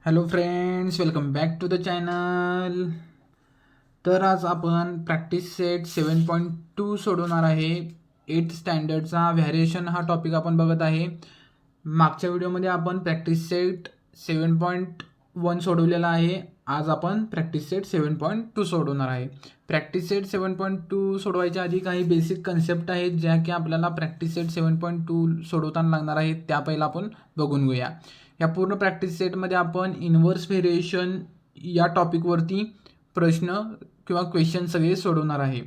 Hello friends, welcome back to the channel. तर आज आपण प्रॅक्टिस सेट 7.2 सोडवणार आहे. 8th स्टँडर्डचा व्हॅरिएशन हा टॉपिक आपण बघत आहे. मागच्या व्हिडिओमध्ये आपण प्रॅक्टिस सेट 7.1 सोडवलेला आहे. आज आपण प्रॅक्टिस सेट 7.2 सोडवणार आहे. प्रॅक्टिस सेट 7.2 सोडवायच्या आधी काही बेसिक कन्सेप्ट आहेत ज्या की आपल्याला प्रॅक्टिस सेट 7.2 सोडवताना लागणार आहेत. त्या पहिला आपण बघून घेऊया. या पूर्ण प्रॅक्टिस सेटमध्ये आपण इन्व्हर्स व्हेरिएशन या टॉपिकवरती प्रश्न किंवा क्वेश्चन सगळे सोडवणार आहे.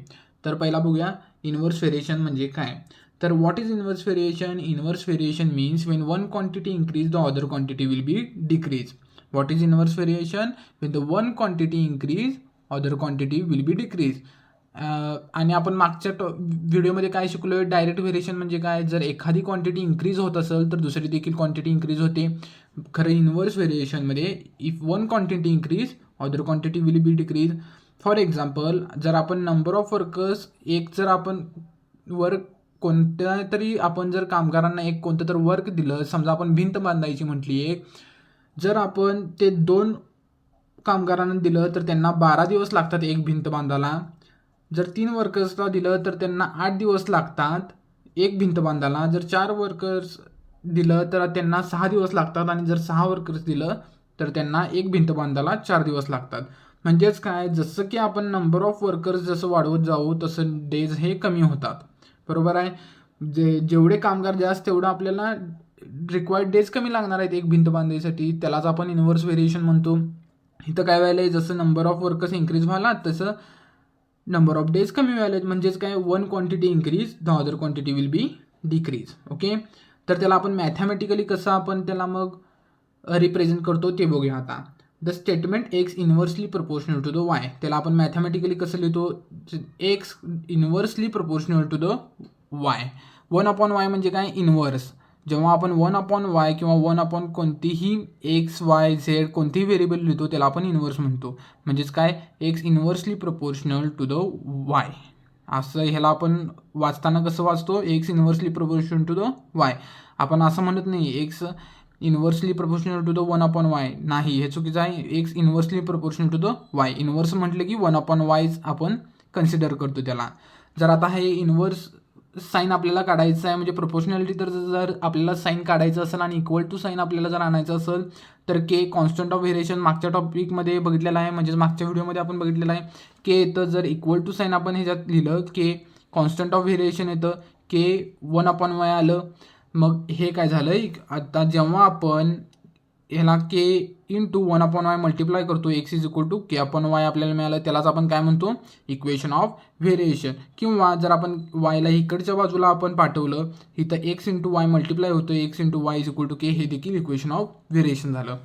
तर पहिला बघूया इन्व्हर्स व्हेरिएशन म्हणजे काय. तर what is inverse variation? Inverse variation means Wien one quantity increase the other quantity will be decrease. What is inverse variation? Wien the one quantity increase other quantity will be decrease. आणि आपण मागच्या व्हिडिओमध्ये काय शिकलो आहे, direct variation म्हणजे काय. जर एखादी क्वांटिटी इन्क्रीज होत असेल तर दुसरी देखील क्वांटिटी इन्क्रीज होते. खरं इन्व्हर्स व्हेरिएशनमध्ये if one quantity increase other quantity will be decrease. For example, जर आपण नंबर ऑफ वर्कर्स जर आपण वर्क कोणत्या तरी आपण जर कामगारांना कोणतं तर वर्क दिलं, समजा आपण भिंत बांधायची म्हटली एक, जर आपण ते 2 कामगारांना दिलं तर त्यांना 12 दिवस लागतात एक भिंत बांधायला. जर 3 वर्कर्सला दिलं तर त्यांना 8 दिवस लागतात एक भिंत बांधायला. जर 4 वर्कर्स दिलं तर त्यांना 6 दिवस लागतात आणि जर 6 वर्कर्स दिलं तर त्यांना एक भिंत बांधायला 4 दिवस लागतात. म्हणजेच काय, जसं की आपण नंबर ऑफ वर्कर्स जसं वाढवत जाऊ तसं डेज हे कमी होतात. बरोबर आहे. जेवढे कामगार जास्त तेवढं आपल्याला रिक्वायर्ड डेज कमी लागणार आहेत एक भिंत बांधायसाठी. त्यालाच आपण इन्व्हर्स व्हेरिएशन म्हणतो. इथं काय व्हायला आहे, जसं नंबर ऑफ वर्कर्स इन्क्रीज व्हायला तसं नंबर ऑफ डेज कमी व्हायला आहेत. म्हणजेच काय, one quantity increase the other quantity will be decrease. Okay. तर त्याला आपण मॅथमॅटिकली कसं आपण त्याला मग रिप्रेझेंट करतो ते बघूया आता. The statement x inversely proportional to the y. त्याला आपण मॅथमॅटिकली कसं लिहितो, x inversely proportional to the y. 1/y म्हणजे काय, इन्व्हर्स. जेव्हा आपण 1/y किंवा 1 कोणतीही एक्स वाय झेड कोणतीही व्हेरिएबल लिहितो त्याला आपण इन्व्हर्स म्हणतो. म्हणजेच काय, x inversely proportional to the y. असं ह्याला आपण वाचताना कसं वाचतो, x inversely proportional to the y. आपण असं म्हणत नाही x inversely proportional to the 1/y. नाही, हे चुकीचं आहे. X inversely proportional to the y. Inverse म्हटलं की 1/y आपण कन्सिडर करतो त्याला. जर आता हे इन्व्हर्स साईन आपल्याला काढायचं आहे म्हणजे प्रोपोर्शनॅलिटी, तर जर आपल्याला साईन काढायचं असेल आणि इक्वल टू साईन आपल्याला जर आणायचं असेल तर के कॉन्स्टंट ऑफ व्हेरिएशन मागच्या टॉपिकमध्ये बघितलेला आहे, म्हणजेच मागच्या व्हिडिओमध्ये आपण बघितलेलं आहे. के येतं, जर इक्वल टू साईन आपण ह्याच्यात लिहिलं के कॉन्स्टंट ऑफ व्हेरिएशन येतं, के 1/y आलं. मग हे काय झालं, आता जेव्हा आपण ह्याला के इंटू 1/y मल्टिप्लाय करतो, x is equal to k upon y आपल्याला मिळालं, त्यालाच आपण काय म्हणतो, इक्वेशन ऑफ व्हेरिएशन. किंवा जर आपण वायला इकडच्या बाजूला आपण पाठवलं, इथं एक्स इंटू वाय मल्टिप्लाय होतं, x into Y is equal to k, हे देखील इक्वेशन ऑफ व्हेरिएशन झालं.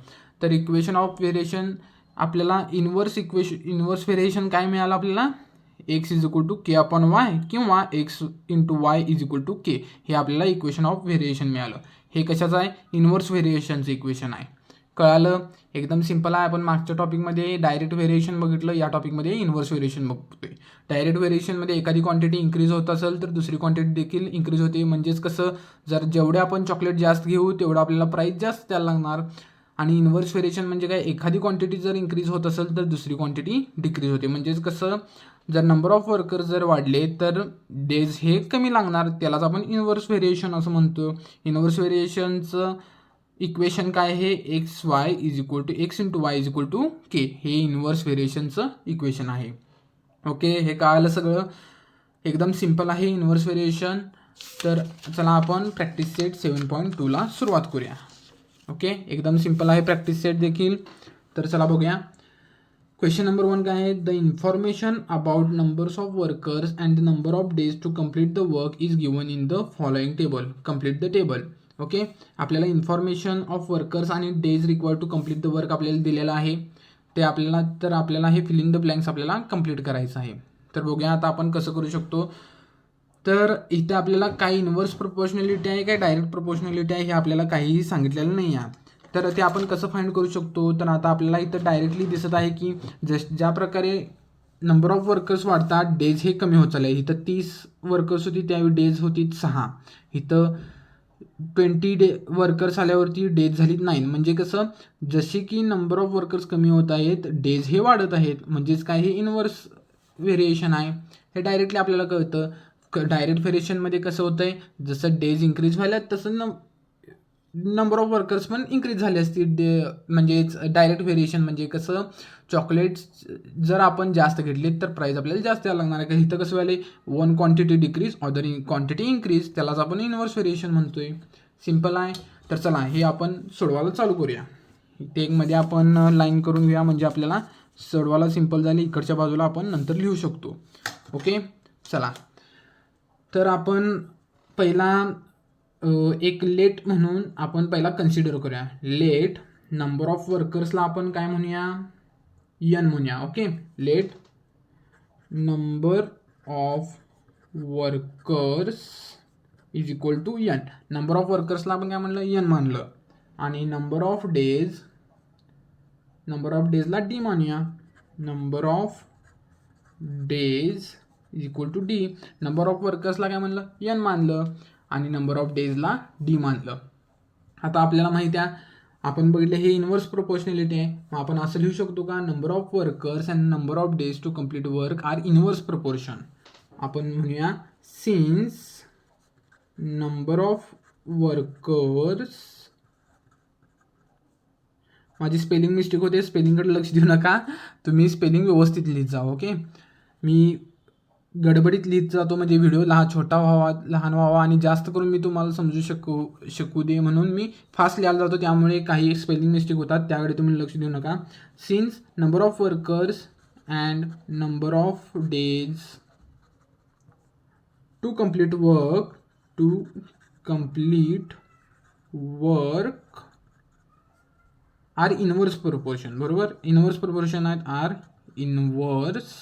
तर इक्वेशन ऑफ व्हेरिएशन आपल्याला इन्व्हर्स व्हेरिएशन काय मिळालं आपल्याला, x is equal to k upon y किंवा x into Y is equal to k, हे आपल्याला इक्वेशन ऑफ व्हेरिएशन मिळालं. हे कशाचं आहे, इन्व्हर्स व्हेरिएशनचं इक्वेशन आहे. कळालं, एकदम सिंपल आहे. आपण मागच्या टॉपिकमध्ये डायरेक्ट व्हेरिएशन बघितलं, या टॉपिकमध्ये इन्व्हर्स व्हेरिएशन बघतोय. डायरेक्ट व्हेरिएशनमध्ये एखादी क्वांटिटी इन्क्रीज होत असेल तर दुसरी क्वांटिटी देखील इन्क्रीज होते. म्हणजेच कसं, जर जेवढे आपण चॉकलेट जास्त घेऊ तेवढं आपल्याला प्राईस जास्त द्यायला लागणार. आणि इन्व्हर्स व्हेरिएशन म्हणजे काय, एखादी क्वांटिटी जर इन्क्रीज होत असेल तर दुसरी क्वांटिटी डिक्रीज होते. म्हणजेच कसं, जर नंबर ऑफ वर्कर्स जर वाढले तर डेज हे कमी लागणार. त्यालाच आपण इन्व्हर्स व्हेरिएशन असं म्हणतो. इन्व्हर्स व्हेरिएशनचं इक्वेशन काय आहे, x y is equal to x into Y is equal to k, हे इन्व्हर्स व्हेरिएशनचं इक्वेशन आहे. ओके, हे कळालं सगळं, एकदम सिम्पल आहे इन्व्हर्स व्हेरिएशन. तर चला आपण प्रॅक्टिस सेट 7.2ला सुरुवात करूया. ओके, एकदम सिम्पल आहे प्रॅक्टिस सेट देखील. तर चला बघूया. क्वेश्चन नंबर 1 काय आहे, the information about numbers of workers and the number of days to complete the work is given in the following table. Complete the table. Okay, आपल्याला information of workers आणि days required to complete the work आपल्याला दिलेलं आहे. ते आपल्याला हे filling the blanks आपल्याला complete करायचं आहे. तर बघूया आता आपण कसं करू शकतो. तर इथे आपल्याला काय इन्व्हर्स प्रोपोर्शनॅलिटी आहे काय डायरेक्ट प्रोपोर्शनॅलिटी आहे हे आपल्याला काहीही सांगितलेलं नाही आहे. तर ते आपण कसं फाइंड करू शकतो. तर आता आपल्याला इथं डायरेक्टली दिसत आहे की ज्या प्रकारे नंबर ऑफ वर्कर्स वाढतात डेज हे कमी होत चालले. इथं 30 वर्कर्स होती त्यावेळी डेज होती 6. इथं वर्कर्स आल्यावरती डेज झाली 9. म्हणजे कसं, जसे की नंबर ऑफ वर्कर्स कमी होत आहेत डेज हे वाढत आहेत, म्हणजेच काय हे इनव्हर्स व्हेरिएशन आहे. हे डायरेक्टली आपल्याला कळतं. डायरेक्ट व्हेरिएशनमध्ये कसं होतं आहे, जसं डेज इन्क्रीज व्हायल्यात तसं नंबर ऑफ वर्कर्स पण इन्क्रीज झाले असतील. म्हणजेच डायरेक्ट व्हेरिएशन म्हणजे कसं, चॉकलेट्स जर आपण जास्त घेतले तर प्राईस आपल्याला जास्त यायला लागणार आहे. का इथं कसं व्हायला, one quantity decrease other quantity increase, त्यालाच आपण इनव्हर्स व्हेरिएशन म्हणतोय. सिम्पल आहे. तर चला हे आपण सोडवायला चालू करूया. ते एकमध्ये आपण लाईन करून घेऊया, म्हणजे आपल्याला सोडवायला सिम्पल झाली. इकडच्या बाजूला आपण नंतर लिहू शकतो. ओके, चला. तर आपण पहिला एक लेट म्हणून आपण पहिला कन्सिडर करूया. लेट नंबर ऑफ वर्कर्सला आपण काय म्हणूया, एन म्हणूया. Okay, let number of workers is equal to n. Number of वर्कर्सला आपण काय म्हणलं, एन मानलं. आणि नंबर ऑफ डेजला डी मानूया. Number of days is equal to d. Number of वर्कर्सला काय म्हणलं, एन मानलं, आणि नंबर ऑफ डेजला डी मानलं. आता आपल्याला माहिती आहे, आपण बघितलं हे इनव्हर्स प्रोपोर्शनॅलिटी आहे. मग आपण असं लिहू शकतो का, number of workers and number of days to complete work are inverse proportion. आपण म्हणूया, सिन्स नंबर ऑफ वर्कर्स, माझी स्पेलिंग मिस्टेक होते, स्पेलिंगकडे लक्ष देऊ नका, तुम्ही स्पेलिंग व्यवस्थित लिहित जा. ओके, मी गडबडीत लिहित जातो, म्हणजे व्हिडिओ लहान व्हावा आणि जास्त करून मी तुम्हाला समजू शकू दे म्हणून मी फास्ट लिहायला जातो, त्यामुळे काही स्पेलिंग मिस्टेक होतात, त्याकडे तुम्ही लक्ष देऊ नका. Since number of workers and number of days to complete work are inverse proportion. बरोबर, इनव्हर्स प्रोपोर्शन आहेत, आर इनव्हर्स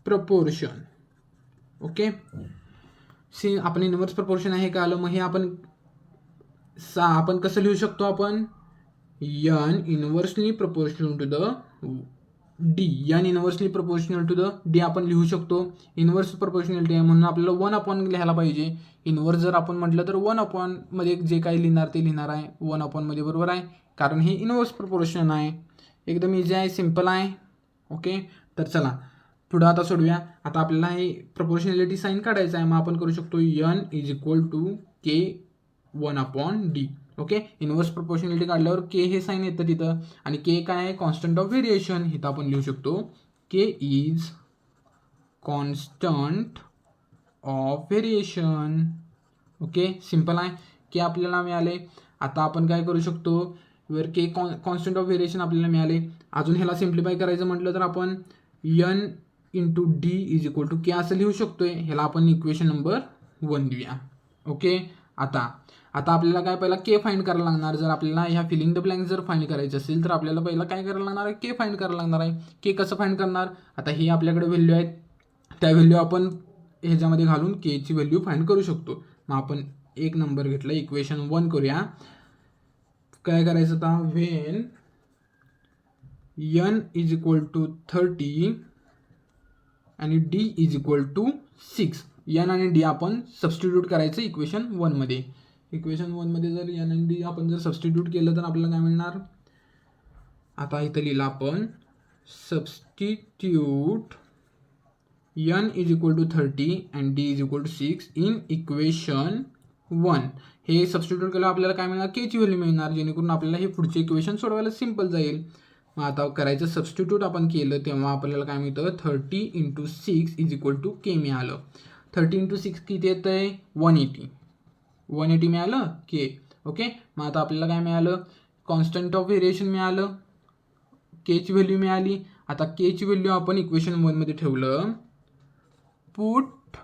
प्रपोर्शन. ओके, आपण इनव्हर्स प्रपोर्शन आहे का आलं. मग हे आपण कसं लिहू शकतो, आपण n inversely proportional to the d. N inversely proportional to the d आपण लिहू शकतो. इनव्हर्स प्रपोर्शनॅलिटी आहे म्हणून आपल्याला 1 लिहायला पाहिजे. इनव्हर्स जर आपण म्हटलं तर 1 मध्ये जे काही लिहिणार ते लिहिणार आहे 1 मध्ये, बरोबर आहे, कारण हे इनव्हर्स प्रपोर्शन आहे. एकदम इझी आहे, सिम्पल आहे. ओके, तर चला पुढं आता सोडूया. आता आपल्याला हे प्रपोर्शनॅलिटी साईन काढायचं आहे. मग आपण करू शकतो, n is equal to k 1/d. Okay, inverse proportionality काढल्यावर के हे साईन येतं तिथं, आणि के काय आहे, कॉन्स्टंट ऑफ व्हेरिएशन. इथं आपण लिहू शकतो, k is constant of variation. Okay, simple आहे. के आपल्याला मिळाले. आता आपण काय करू शकतो, वर के कॉन्स्टंट ऑफ व्हेरिएशन आपल्याला मिळाले. अजून ह्याला सिम्प्लिफाय करायचं म्हटलं तर आपण n into d is equal to k असं लिहू शकतोय. ह्याला आपण इक्वेशन नंबर 1 देऊया. ओके, आता आपल्याला काय पहिला के फाइंड करायला लागणार. जर आपल्याला ह्या फिलिंग द ब्लँक जर फाइंड करायचं असेल तर आपल्याला पहिला काय करायला लागणार आहे, के फाइंड करायला लागणार आहे. के कसं फाइंड करणार, आता हे आपल्याकडे व्हॅल्यू आहेत, त्या व्हॅल्यू आपण ह्याच्यामध्ये घालून केची व्हॅल्यू फाइंड करू शकतो. मग आपण एक नंबर घेतला, इक्वेशन 1 करूया. काय करायचं आता, when n is equal to 30 आणि d is equal to 6. N आणि डी आपण सबस्टिट्यूट करायचं इक्वेशन 1 मध्ये. इक्वेशन 1 मध्ये जर एन आणि डी आपण जर सबस्टिट्यूट केलं तर आपल्याला काय मिळणार, आता इथं लिहिलं आपण, substitute n is equal to 30 and d is equal to 6 in equation 1. हे सबस्टिट्यूट केलं आपल्याला काय मिळणार, केची व्हॅल्यू मिळणार, जेणेकरून आपल्याला हे पुढचे इक्वेशन सोडवायला सिम्पल जाईल. मग आता करायचं, सबस्टिट्यूट आपण केलं तेव्हा आपल्याला काय मिळतं, 30 × 6 इज इक्वल टू के मिळालं. 30 × 6 किती येतं आहे, 180 मिळालं के. ओके, मग आता आपल्याला काय मिळालं, कॉन्स्टंट ऑफ व्हेरिएशन मिळालं, केची व्हॅल्यू मिळाली. आता केची व्हॅल्यू आपण इक्वेशन 1 मध्ये ठेवलं. पुट,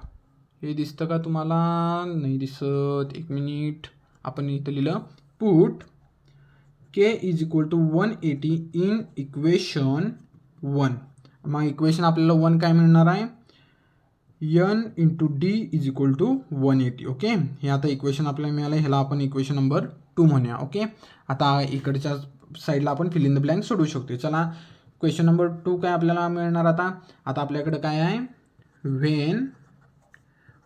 हे दिसतं का तुम्हाला, नाही दिसत, एक मिनिट, आपण इथं लिहिलं, put k is equal to 180 in equation 1. मग इक्वेशन आपल्याला 1 काय मिळणार आहे, n into d is equal to 180. Okay, हे आता इक्वेशन आपल्याला मिळालं, ह्याला आपण इक्वेशन नंबर 2 म्हणूया. ओके, आता इकडच्या साईडला आपण फिल इन द ब्लँक सोडवू शकतो. चला, क्वेश्चन नंबर 2 काय आपल्याला मिळणार. आता आपल्याकडे काय आहे, when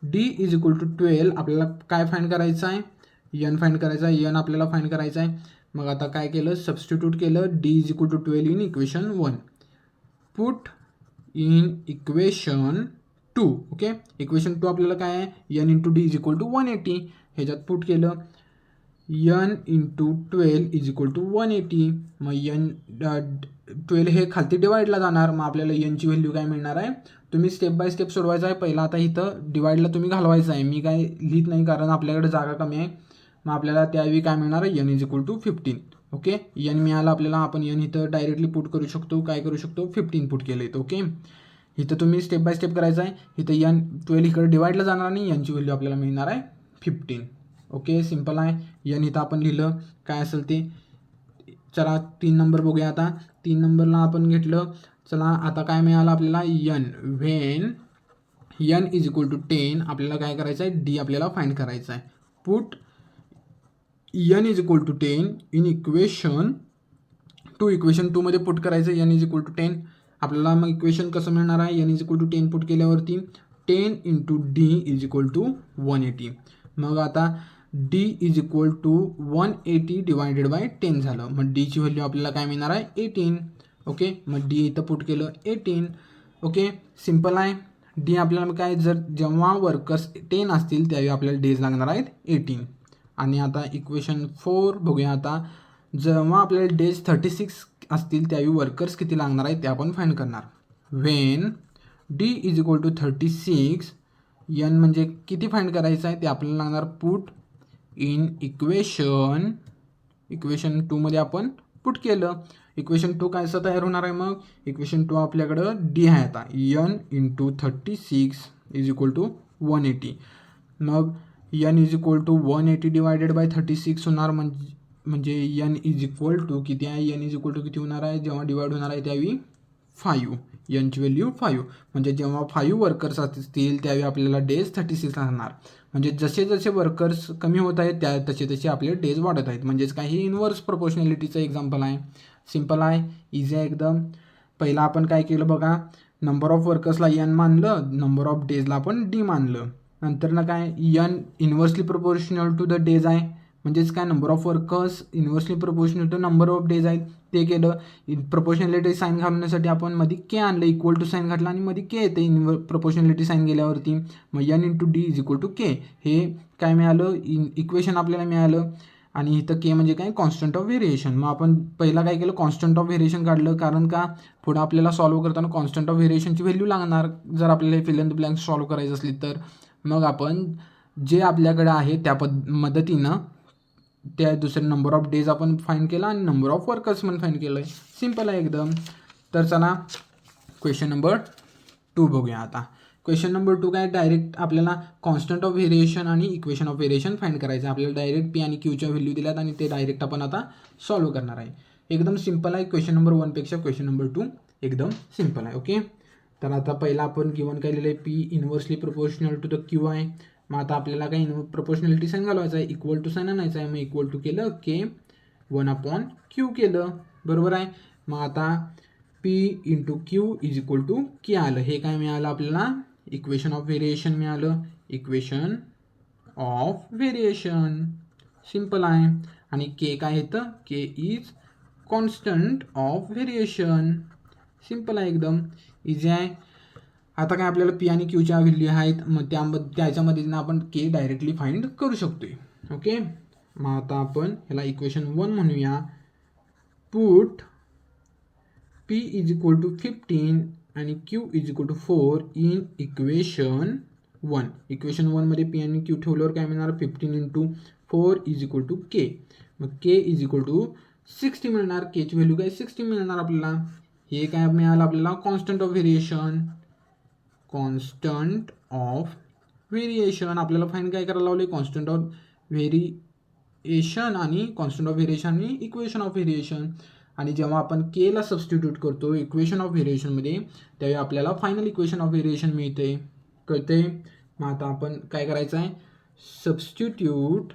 d is equal to 12 आपल्याला काय फाइंड करायचं आहे, यन फाइंड करायचा आहे, यन आपल्याला फाइंड करायचं आहे. मग आता काय केलं, सबस्टिट्यूट केलं d is equal to 12 in equation 1, put in equation 2. Okay, equation 2 आपल्याला काय आहे, n into d is equal to 180, ह्याच्यात पुट केलं n into 12 is equal to 180. मग यन 12 हे खालती डिवाईडला जाणार, मग आपल्याला यनची व्हॅल्यू काय मिळणार आहे. तुम्ही स्टेप बाय स्टेप सोडवायचं आहे. पहिला आता इथं डिवाईडला तुम्ही घालवायचं आहे, मी काय लिहित नाही कारण आपल्याकडे जागा कमी आहे. मग आपल्याला त्यावेळी काय मिळणार आहे, n is equal to 15. Okay, n मिळालं आपल्याला, आपण यन इथं डायरेक्टली पुट करू शकतो, काय करू शकतो, 15 पुट केलं इथं. ओके, इथं तुम्ही स्टेप बाय स्टेप करायचं आहे. इथं यन 12 इकडे डिवाईडला जाणार आणि यनची व्हॅल्यू आपल्याला मिळणार आहे 15. ओके, सिम्पल आहे. यन इथं आपण लिहिलं काय असेल ते. चला 3 नंबर बघूया. आता 3 नंबरला आपण घेतलं. चला आता काय मिळालं आपल्याला, n when n is equal to 10 आपल्याला काय करायचं आहे, डी आपल्याला फाइंड करायचं आहे. Put n is equal to 10 in equation 2. Equation 2 मध्ये पुट करायचं यन इज इक्वल टू 10. आपल्याला मग इक्वेशन कसं मिळणार आहे, n is equal to 10 put केल्यावरती 10 into d is equal to 180. मग आता d is equal to 180 divided by 10 झालं. मग डीची व्हॅल्यू आपल्याला काय मिळणार आहे, 18. ओके, मग डी इथं पुट केलं 18. ओके, सिम्पल आहे. डी आपल्याला काय, जर जेव्हा वर्कर्स 10 असतील त्यावेळी आपल्याला डेज लागणार आहेत 18. आणि आता इक्वेशन 4 बघूया. आता जेव्हा आपल्याला डेज 36 असतील त्यावेळी वर्कर्स किती लागणार आहेत ते आपण फाइंड करणार. When d is equal to 36 n म्हणजे किती फाइंड करायचं आहे ते आपल्याला लागणार, पुट इन इक्वेशन 2 मध्ये आपण पुट केलं. इक्वेशन 2 काय असं तयार होणार आहे, मग इक्वेशन 2 आपल्याकडं डी आहे आता, n into 36 is equal to 180. मग n is equal to 180 divided by 36 होणार, म्हणजे यन इज इक्वल टू किती आहे, यन इज इक्वल टू किती होणार आहे, जेव्हा डिवाइड होणार आहे त्यावेळी 5. यनची व्हॅल्यू 5, म्हणजे जेव्हा 5 वर्कर्स असतील त्यावेळी आपल्याला डेज 36 लागणार. म्हणजे जसे जसे वर्कर्स कमी होत आहेत त्या तसे आपले डेज वाढत आहेत. म्हणजेच काय, हे इनवर्स प्रोपोर्शनॅलिटीचं एक्झाम्पल आहे. सिम्पल आहे, इझी आहे एकदम. पहिला आपण काय केलं बघा, नंबर ऑफ वर्कर्सला यन मानलं, नंबर ऑफ डेजला आपण डी मानलं. नंतर ना काय, n inversely proportional to the days आहे, म्हणजेच काय, number of workers inversely proportional to number of days आहेत, ते केलं. प्रोपोर्शनॅलिटी साईन घालण्यासाठी आपण मध्ये के आणलं, इक्वल टू साईन घातलं आणि मध्ये के येते प्रोपोर्शनॅलिटी साईन गेल्यावरती. मग n into d is equal to k, हे काय मिळालं, इक्वेशन आपल्याला मिळालं. आणि इथं के म्हणजे काय, कॉन्स्टंट ऑफ व्हेरिएशन. मग आपण पहिला काय केलं, कॉन्स्टंट ऑफ व्हेरिएशन काढलं, कारण का पुढं आपल्याला सॉल्व्ह करताना कॉन्स्टंट ऑफ व्हेरिएशनची व्हॅल्यू लागणार जर आपल्याला fill in the blank solve करायचं असली तर. मग आपण जे आपल्याकडे आहे त्या मदतीनं त्या दुसरे नंबर ऑफ डेज आपण फाइंड केला आणि नंबर ऑफ वर्कर्स पण फाइंड केलं आहे. सिम्पल आहे एकदम. तर चला क्वेश्चन नंबर 2 बघूया. आता क्वेश्चन नंबर 2 काय, डायरेक्ट आपल्याला कॉन्स्टंट ऑफ व्हेरिएशन आणि इक्वेशन ऑफ व्हेरिएशन फाइंड करायचं. आपल्याला डायरेक्ट पी आणि क्यूच्या व्हॅल्यू दिल्यात आणि ते डायरेक्ट आपण आता सॉल्व्ह करणार आहे. एकदम सिम्पल आहे. क्वेश्चन नंबर 1 पेक्षा क्वेश्चन नंबर 2 एकदम सिम्पल आहे. ओके, तर आता पहिला आपण गिवन काय लिहिलं आहे, p inversely proportional to the q आहे. मग आता आपल्याला काय प्रोपोर्शनॅलिटी साईन घालवायचं आहे, इक्वल टू साईन आणायचं आहे. मग इक्वल टू केलं के 1/q केलं, बरोबर आहे. मग आता p into Q is equal to k आलं. हे काय मिळालं आपल्याला, इक्वेशन ऑफ व्हेरिएशन मिळालं. इक्वेशन ऑफ व्हेरिएशन सिम्पल आहे. आणि के काय येतं, k is constant of variation. Simple आहे एकदम, इझी आहे. आता काय आपल्याला पी आणि क्यूच्या व्हॅल्यू आहेत, मग त्याच्यामध्ये आपण के डायरेक्टली फाइंड करू शकतोय. ओके, मग आता आपण ह्याला इक्वेशन 1 म्हणूया. Put P is equal to 15 आणि Q is equal to 4 in equation 1. Equation 1 मध्ये पी आणि क्यू ठेवल्यावर काय मिळणार, 15 into 4 is equal to K. मग के इज इक्वल टू 60 मिळणार. केची व्हॅल्यू काय 60 मिळणार आपल्याला. हे काय मिळालं आपल्याला, constant of variation. Constant of variation आपल्याला फाइंड काय करायला लावले, कॉन्स्टंट ऑफ व्हेरिएशन आणि कॉन्स्टंट ऑफ व्हेरिएशन आणि इक्वेशन ऑफ व्हेरिएशन. आणि जेव्हा आपण के ला सबस्टिट्यूट करतो इक्वेशन ऑफ व्हेरिएशनमध्ये त्यावेळी आपल्याला फायनल इक्वेशन ऑफ व्हेरिएशन मिळते, कळते. मग आता आपण काय करायचं आहे, substitute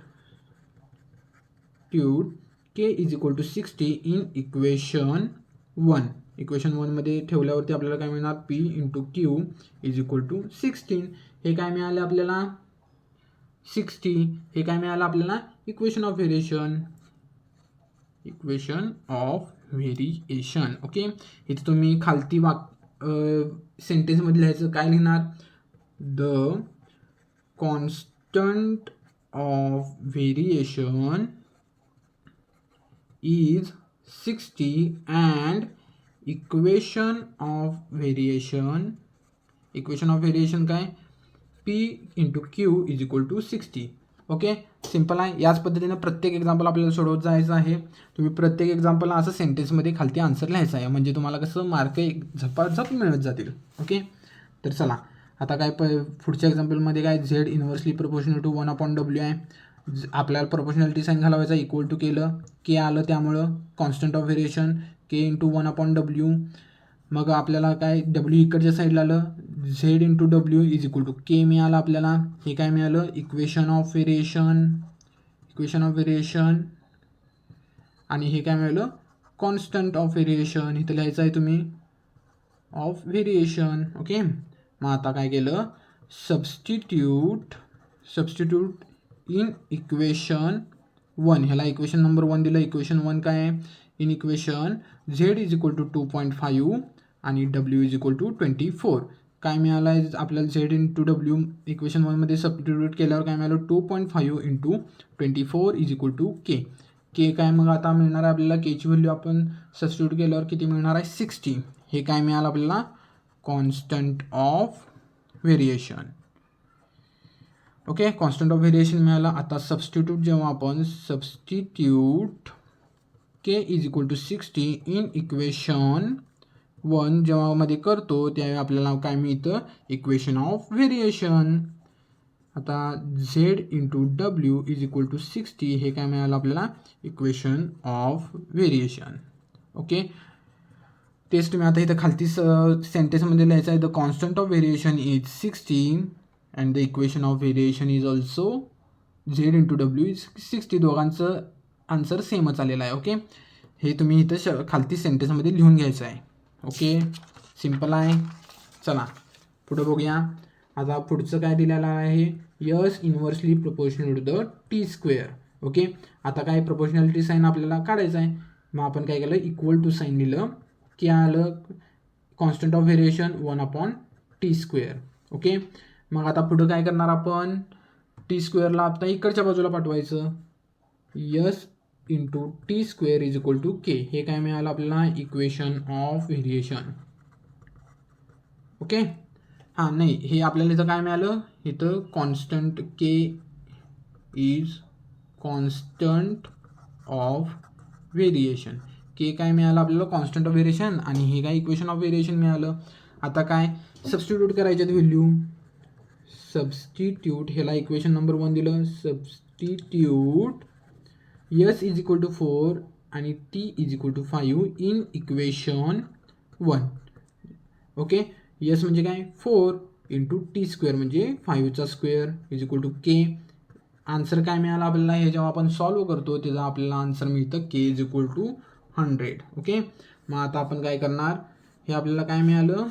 K is equal to 60 in equation 1. Equation 1मध्ये ठेवल्यावरती आपल्याला काय मिळणार P into Q is equal to 16. हे काय मिळालं आपल्याला 60. हे काय मिळालं आपल्याला इक्वेशन ऑफ व्हेरिएशन. ओके, इथे तुम्ही खालती सेंटेन्समध्ये लिहायचं काय लिहिणार the constant of variation is 60 and equation of variation काय P into Q is equal to 60. Okay, simple आहे. याच पद्धतीने प्रत्येक एक्झाम्पल आपल्याला सोडवत जायचं आहे. तुम्ही प्रत्येक एक्झाम्पलला असं सेंटेन्समध्ये खालती आन्सर लिहायचं आहे, म्हणजे तुम्हाला कसं मार्क झपाझप मिळत जातील. ओके, तर चला आता काय पुढच्या एक्झाम्पलमध्ये काय Z inversely proportional to 1/W आहे. आपल्याला प्रोपोर्शनॅलिटी साईन घालवायचा, इक्वल टू केलं, के आलं, त्यामुळं constant of variation k into 1/W. मग आपल्याला काय W इकडच्या साईडला आलं, Z into W is equal to k मिळालं आपल्याला. हे काय मिळालं इक्वेशन ऑफ व्हेरिएशन आणि हे काय मिळालं कॉन्स्टंट ऑफ व्हेरिएशन. इथं लिहायचं आहे तुम्ही ऑफ व्हेरिएशन. ओके, मग आता काय केलं सबस्टिट्यूट इन इक्वेशन 1. ह्याला इक्वेशन नंबर 1 दिलं. इक्वेशन 1 काय आहे in equation Z is equal to 2.5 आणि W इज इक्वल टू 24. काय मिळालं आहे आपल्याला Z इंटू W इक्वेशन 1मध्ये सबस्टिट्यूट केल्यावर काय मिळालं 2.5 into 24 is equal to k. काय मग आता मिळणार आहे आपल्याला केची व्हॅल्यू आपण सबस्टिट्यूट केल्यावर किती मिळणार आहे 60. हे काय मिळालं आपल्याला constant of variation. Okay, constant of variation मिळालं. आता जेव्हा आपण substitute K is equal to 60 in equation 1 जेव्हा मध्ये करतो त्यावेळी आपल्याला काय मिळतं इक्वेशन ऑफ व्हेरिएशन. आता Z into W is equal to 60 हे काय मिळालं आपल्याला इक्वेशन ऑफ व्हेरिएशन. ओके, तेच तुम्ही आता इथं खालती सेंटेन्समध्ये लिहायचं आहे the constant of variation is 60 and the equation of variation is also Z into W is 60. दोघांचं आन्सर सेमच आलेलं आहे. ओके, हे तुम्ही इथं खालती सेंटेन्समध्ये लिहून घ्यायचं आहे. ओके, सिम्पल आहे. चला पुढं बघूया. आता पुढचं काय दिलेलं आहे yes inversely proportional to the T square. Okay, आता काय प्रोपोर्शनॅलिटी साईन आपल्याला काढायचं आहे. मग आपण काय केलं इक्वल टू साईन लिहिलं की आलं constant of variation 1/T². Okay, मग आता पुढं काय करणार आपण T² आता इकडच्या बाजूला पाठवायचं. S into T² is equal to k. हे काय मिळालं आपल्याला इक्वेशन ऑफ व्हेरिएशन. ओके, हां नाही हे आपल्याला इथं काय मिळालं इथं constant k is constant of variation. K काय मिळालं आपल्याला कॉन्स्टंट ऑफ व्हेरिएशन आणि हे काय इक्वेशन ऑफ व्हेरिएशन मिळालं. आता काय सबस्टिट्यूट करायचे व्हॅल्यू. सबस्टिट्यूट ह्याला इक्वेशन नंबर 1 दिलं. Substitute s is equal to 4 आणि t is equal to 5 in equation 1. ओके, यस म्हणजे काय 4 इंटू T² म्हणजे 5चा square is equal to k. Answer काय मिळाला आपल्याला हे जेव्हा आपण सॉल्व करतो त्याचा आपल्याला आन्सर मिळतं K is equal to 100. Okay, मग आता आपण काय करणार हे आपल्याला काय मिळालं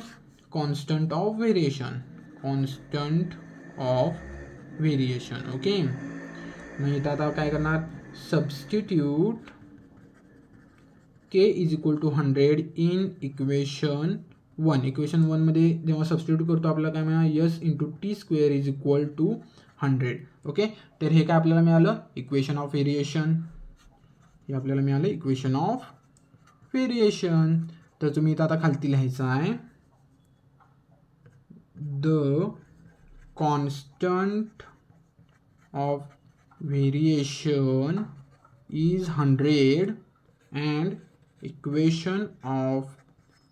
कॉन्स्टंट ऑफ व्हेरिएशन. ओके, मग इथं आता काय करणार substitute K is equal to 100 in equation 1. Equation 1मध्ये जेव्हा सबस्टिट्यूट करतो आपल्याला काय मिळालं s into T² is equal to 100. Okay, तर हे काय आपल्याला मिळालं इक्वेशन ऑफ व्हेरिएशन. हे आपल्याला मिळालं इक्वेशन ऑफ व्हेरिएशन. तर तुम्ही इथं आता खालती लिहायचं आहे the constant of variation is 100 and equation of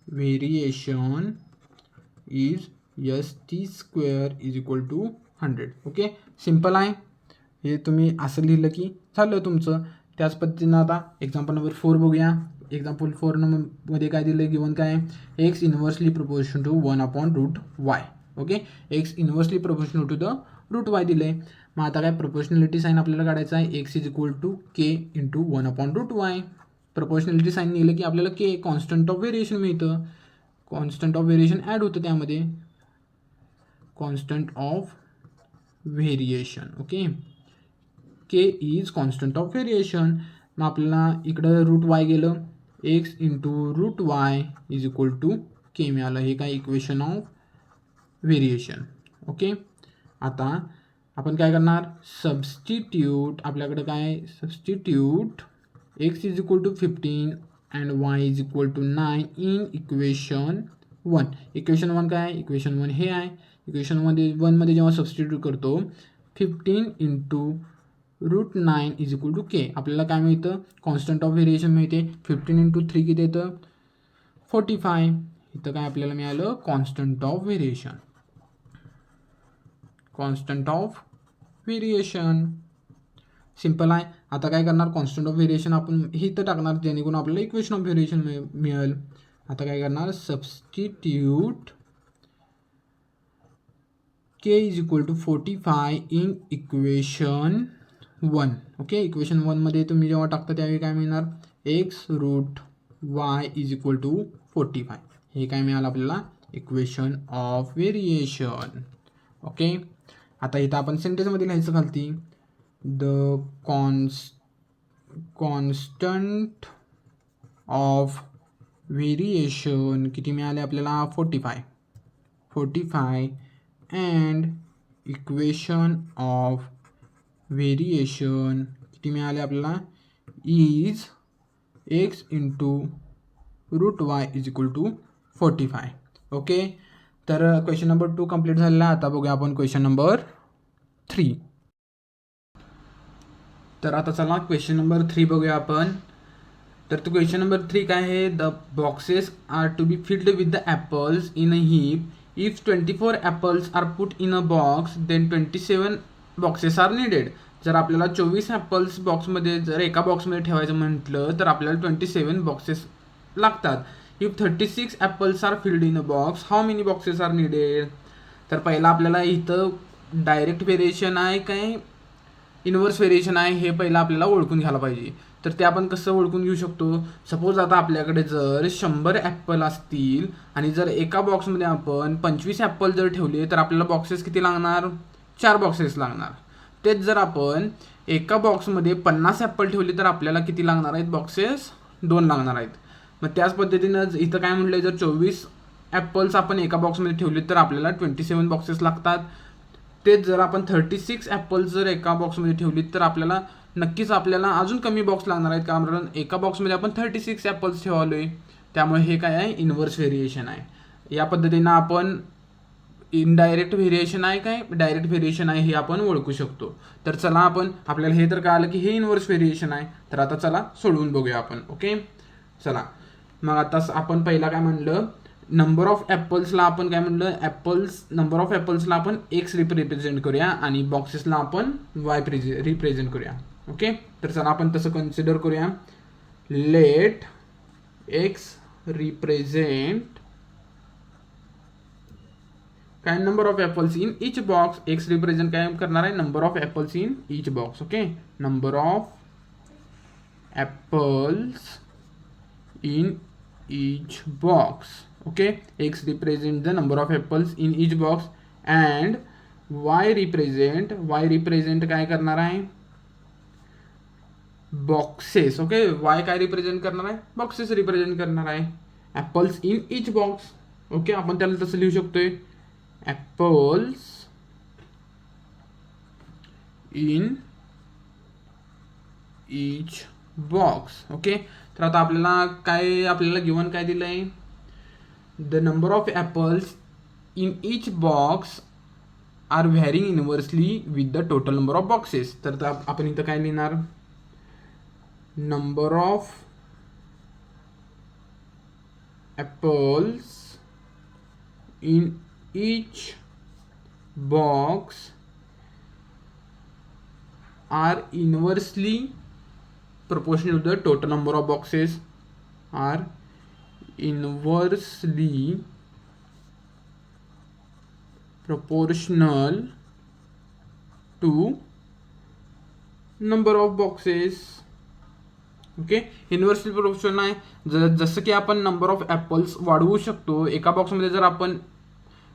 variation is yes T² is equal to 100. Okay, simple आहे. हे तुम्ही असं लिहिलं की झालं तुमचं. त्याच पद्धतीनं आता एक्झाम्पल नंबर 4 बघूया. एक्झाम्पल 4 मध्ये काय दिलं गिवन काय x inversely proportional to 1/√y. Okay, X inversely proportional to the √y दिले. मग आता काय प्रोपोर्शनॅलिटी साईन आपल्याला काढायचं आहे x is equal to k into 1/√y. Proportionality sign निघलं की आपल्याला के कॉन्स्टंट ऑफ व्हेरिएशन मिळतं. कॉन्स्टंट ऑफ व्हेरिएशन ॲड होतं त्यामध्ये, constant of variation. Okay, k is constant of variation. मग आपल्याला इकडं रूट वाय गेलं, x into root Y is equal to k मिळालं. हे काय इक्वेशन ऑफ व्हेरिएशन. ओके, आता आपण काय करणार, सबस्टिट्यूट. आपल्याकडे काय, substitute x is equal to 15 and Y is equal to 9 in equation 1. Equation 1 काय आहे, इक्वेशन 1 हे आहे. इक्वेशन 1मध्ये जेव्हा सबस्टिट्यूट करतो 15 into root 9 is equal to k, आपल्याला काय मिळतं, कॉन्स्टंट ऑफ व्हेरिएशन मिळते. 15 इंटू 3 किती येतं, 45. इथं काय आपल्याला मिळालं, constant of variation. Constant of variation simple आहे. आता काय करणार, कॉन्स्टंट ऑफ व्हेरिएशन आपण हे इथं टाकणार जेणेकरून आपल्याला इक्वेशन ऑफ व्हेरिएशन मिळेल. आता काय करणार, substitute K is equal to 45 in equation 1. Okay, equation 1मध्ये तुम्ही जेव्हा टाकता त्यावेळी काय मिळणार, x root Y is equal to 45. हे काय मिळालं आपल्याला, इक्वेशन ऑफ व्हेरिएशन. ओके, आता इथं आपण सेंटेन्समध्ये लिहायचं खालती, द कॉन्स्टंट ऑफ व्हेरिएशन किती मिळाले आपल्याला, 45 अँड इक्वेशन ऑफ व्हेरिएशन किती मिळाले आपल्याला, is X into root Y is equal to 45. Okay, तर क्वेश्चन नंबर 2 कंप्लीट झालेला. आता बघूया आपण क्वेश्चन नंबर 3. तर आता चला क्वेश्चन नंबर 3 बघूया आपण. तर तो क्वेश्चन नंबर 3 काय आहे, the boxes are to be filled with the apples in a heap. If 24 apples are put in a box then 27 boxes are needed. जर आपल्याला 24 ॲपल्स बॉक्समध्ये जर एका बॉक्समध्ये ठेवायचं म्हटलं तर आपल्याला 27 बॉक्सेस लागतात. If 36 apples are filled in a box, how many boxes are needed. तर पहिला आपल्याला इथं डायरेक्ट व्हेरिएशन आहे काय इनव्हर्स व्हेरिएशन आहे हे पहिलं आपल्याला ओळखून घ्यायला पाहिजे. तर ते आपण कसं ओळखून घेऊ शकतो, सपोज आता आपल्याकडे जर 100 ॲपल असतील आणि जर एका बॉक्समध्ये आपण 25 ॲपल जर ठेवले तर आपल्याला बॉक्सेस किती लागणार, 4 बॉक्सेस लागणार. तेच जर आपण एका बॉक्समध्ये 50 ॲपल ठेवले तर आपल्याला किती लागणार आहेत, बॉक्सेस 2 लागणार आहेत. मग त्याच पद्धतीनं इथं काय म्हटलं, जर 24 ॲपल्स आपण एका बॉक्समध्ये ठेवले तर आपल्याला 27 बॉक्सेस लागतात. तेच जर आपण 36 ॲपल्स जर एका बॉक्समध्ये ठेवली तर आपल्याला नक्कीच आपल्याला अजून कमी बॉक्स लागणार आहेत, कारण एका बॉक्समध्ये आपण 36 ॲपल्स ठेवलो आहे. त्यामुळे हे काय आहे, इनव्हर्स व्हेरिएशन आहे. या पद्धतीनं आपण इनडायरेक्ट व्हेरिएशन आहे काय डायरेक्ट व्हेरिएशन आहे हे आपण ओळखू शकतो. तर चला आपण, आपल्याला हे तर कळालं की हे इनव्हर्स व्हेरिएशन आहे. तर आता चला सोडवून बघूया आपण. ओके, चला मग आता आपण पहिला काय म्हणलं, नंबर ऑफ ॲपल्सला आपण काय म्हणलं, नंबर ऑफ ॲपल्सला आपण एक्स रिप्रेझेंट करूया आणि बॉक्सेसला आपण वाय रिप्रेझेंट करूया. ओके, तर चला आपण तसं कन्सिडर करूया. लेट एक्स रिप्रेझेंट काय, number of apples in each box. X represent काय करणार आहे, number of apples in each box. Okay, number of apples in each box. Okay, x represent the number of apples in each box and y represent काय करणार आहे, boxes. Okay, y काय represent करणार आहे, boxes represent करणार आहे. Apples in each box. Okay, आपण त्याला तसं लिहू शकतोय, apples in each box. Okay, तर आता आपल्याला गिवन काय दिलं आहे, the number of apples in each box are varying inversely with the total number of boxes. तर आपण इथं काय लिहिणार, number of apples in each box are inversely proportional to the total number of boxes, are inversely proportional to number of boxes. Okay, inversely proportional आहे. जसं की आपण number of apples वाढवू शकतो. एका बॉक्समध्ये जर आपण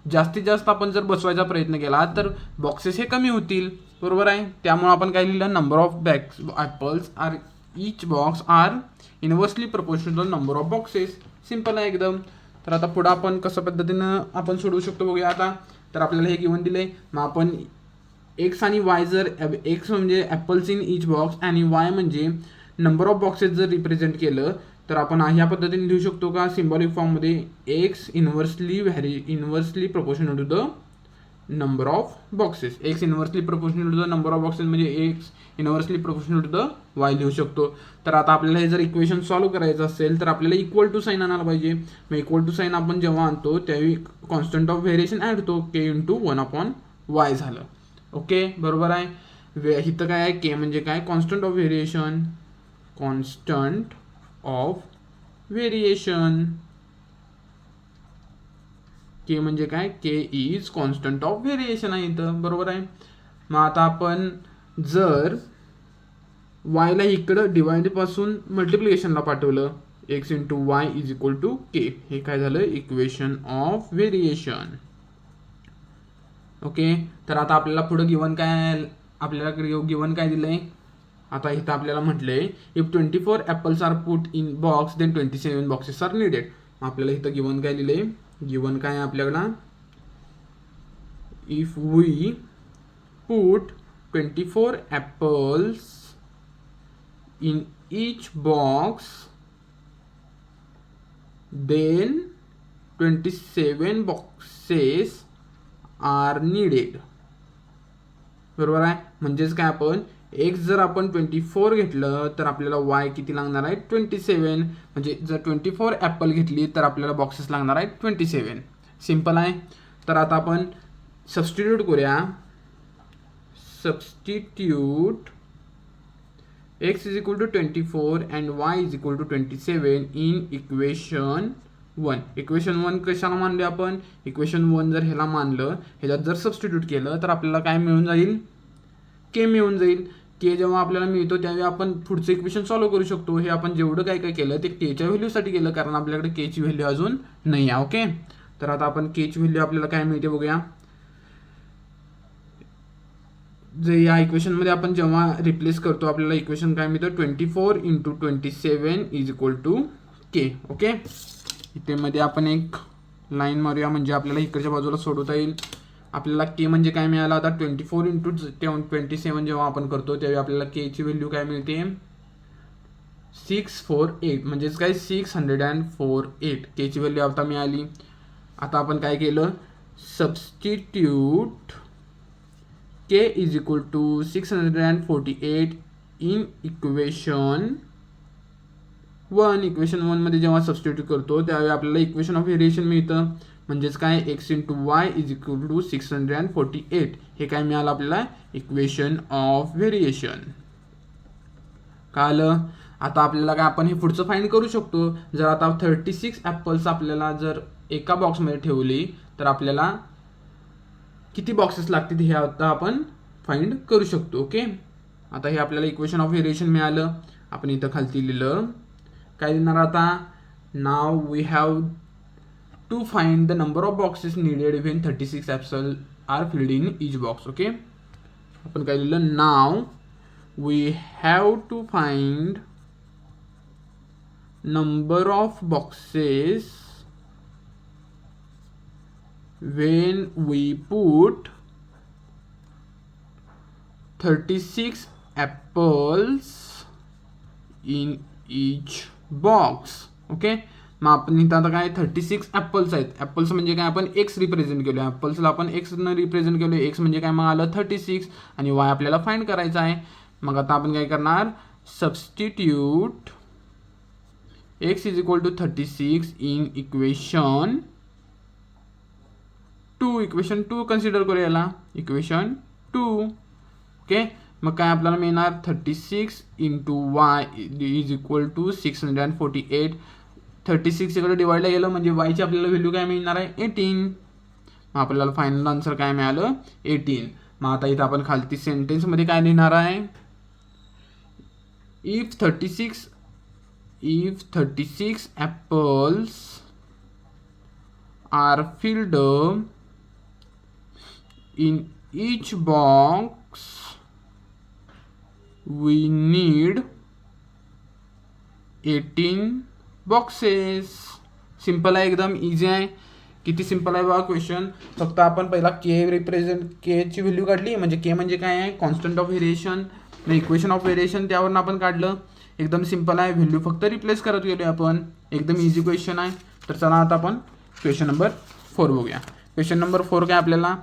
जास्तीत जास्त आपण जर बसवायचा प्रयत्न केला तर बॉक्सेस हे कमी होतील, बरोबर आहे. त्यामुळे आपण काय लिहिलं, number of apples are each box are inversely proportional number of boxes. Simple आहे एकदम. तर आता पुढं आपण कसं पद्धतीनं आपण सोडवू शकतो बघूया आता. तर आपल्याला हे गिवन दिलं आहे. मग आपण एक्स आणि वाय जर एक्स म्हणजे ॲपल्स इन ईच बॉक्स आणि वाय म्हणजे नंबर ऑफ बॉक्सेस जर रिप्रेझेंट केलं तर आपण ह्या पद्धतीने लिहू शकतो का, सिम्बॉलिक फॉर्ममध्ये x inversely proportional to the number of boxes. X inversely proportional to the number of boxes म्हणजे x inversely proportional to the y लिहू शकतो. तर आता आपल्याला हे जर इक्वेशन सॉल्व्ह करायचं असेल तर आपल्याला इक्वल टू साईन आणायला पाहिजे. मग इक्वल टू साईन आपण जेव्हा आणतो त्यावेळी कॉन्स्टंट ऑफ व्हेरिएशन ॲड होतो, के इंटू 1/y झालं. ओके, बरोबर आहे. इथं काय आहे, के म्हणजे काय, constant of variation. Constant of variation, k म्हणजे काय, k is constant of variation आहे इथं, बरोबर आहे. मग आता आपण जर वायला इकडं डिवाइड पासून मल्टिप्लिकेशनला पाठवलं, x into Y is equal to k, हे काय झालं, इक्वेशन ऑफ व्हेरिएशन. ओके, तर आता आपल्याला पुढं गिवन काय दिलंय. आता इथं आपल्याला म्हटलंय if 24 apples are put in box then 27 boxes are needed. आपल्याला इथं गिवन काय दिलंय, गिवन काय आपल्याला, if we put 24 apples in each box then 27 boxes are needed. बरोबर आहे. म्हणजेच काय, आपण एक्स जर आपण 24 घेतलं तर आपल्याला वाय किती लागणार आहे, 27. म्हणजे जर 24 ॲपल घेतली तर आपल्याला बॉक्सेस लागणार आहेत 27. सिम्पल आहे. तर आता आपण सबस्टिट्यूट करूया. Substitute x is equal to 24 and Y is equal to 27 in equation 1. Equation 1 कशाला मानले आपण, इक्वेशन 1 जर ह्याला मानलं, ह्याच्यात जर सबस्टिट्यूट केलं तर आपल्याला काय मिळून जाईल, के मिळून जाईल. के जेव्हा आपल्याला मिळतो त्यावेळी आपण पुढचं इक्वेशन सॉल्व्ह करू शकतो. हे आपण जेवढं काय केलं ते केच्या व्हॅल्यूसाठी केलं, कारण आपल्याकडे केची व्हॅल्यू अजून नाही आहे. ओके, तर आता आपण केची व्हॅल्यू आपल्याला काय मिळते बघूया. जे या इक्वेशनमध्ये आपण जेव्हा रिप्लेस करतो आपल्याला इक्वेशन काय मिळतं, 24 into 27 is equal to K. Okay, इथे मध्ये आपण एक लाईन मारूया म्हणजे आपल्याला इकडच्या बाजूला सोडवता येईल. आपल्याला के म्हणजे काय मिळालं, आता 24 इंटू 27 जेव्हा आपण करतो त्यावेळी आपल्याला केची व्हॅल्यू काय मिळते, 648. म्हणजेच काय, 648 केची व्हॅल्यू आता मिळाली. आता आपण काय केलं, substitute K is equal to 648 in equation 1. Equation 1 मध्ये जेव्हा सबस्टिट्यूट करतो त्यावेळी आपल्याला इक्वेशन ऑफ व्हेरिएशन मिळतं. म्हणजेच काय, X into Y is equal to 648. हे काय मिळालं आपल्याला, इक्वेशन ऑफ व्हेरिएशन. कळलं. आता आपल्याला काय, आपण हे पुढचं फाइंड करू शकतो. जर आता 36 ॲपल्स आपल्याला जर एका बॉक्समध्ये ठेवली तर आपल्याला किती बॉक्सेस लागतील हे आता आपण फाइंड करू शकतो. ओके, आता हे आपल्याला इक्वेशन ऑफ व्हेरिएशन मिळालं. आपण इथं खालती लिहिलं काय देणार आता, now we have to find the number of boxes needed when 36 apples are filled in each box. Okay, आपण काय लिहिलं, now we have to find number of boxes when we put 36 apples in each box. Okay, मग आपण इथं आता काय, 36 apples आहेत. Apples म्हणजे काय, आपण एक्स रिप्रेझेंट केलो, ॲपल्सला आपण एक्सनं रिप्रेझेंट केलो. एक्स म्हणजे काय, मग आलं 36 आणि वाय आपल्याला फाइंड करायचा आहे. मग आता आपण काय करणार, substitute x is equal to 36 in equation 2. Equation 2 consider करू याला, इक्वेशन 2. ओके, मग काय आपल्याला मिळणार, 36 into Y is equal to 648. 36 इकडे डिवाइडला गेलं म्हणजे वायची आपल्याला व्हॅल्यू काय मिळणार आहे, 18. मग आपल्याला फायनल आन्सर काय मिळालं, 18. मग आता इथं आपण खालती सेंटेन्समध्ये काय लिहिणार आहे, if 36 if 36 apples are filled in each box, we need 18 boxes. Simple आहे, एकदम इझी आहे. किती सिंपल आहे बघा क्वेश्चन. फक्त आपण पहिला के ची व्हॅल्यू काढली. म्हणजे के म्हणजे काय आहे, constant of variation, equation of variation, त्यावरून आपण काढलं. एकदम सिंपल आहे, व्हॅल्यू फक्त रिप्लेस करत गेलो आपण. एकदम इझी क्वेश्चन आहे. तर चला आता आपण क्वेश्चन नंबर 4 बघूया. क्वेश्चन नंबर 4 काय, आपल्याला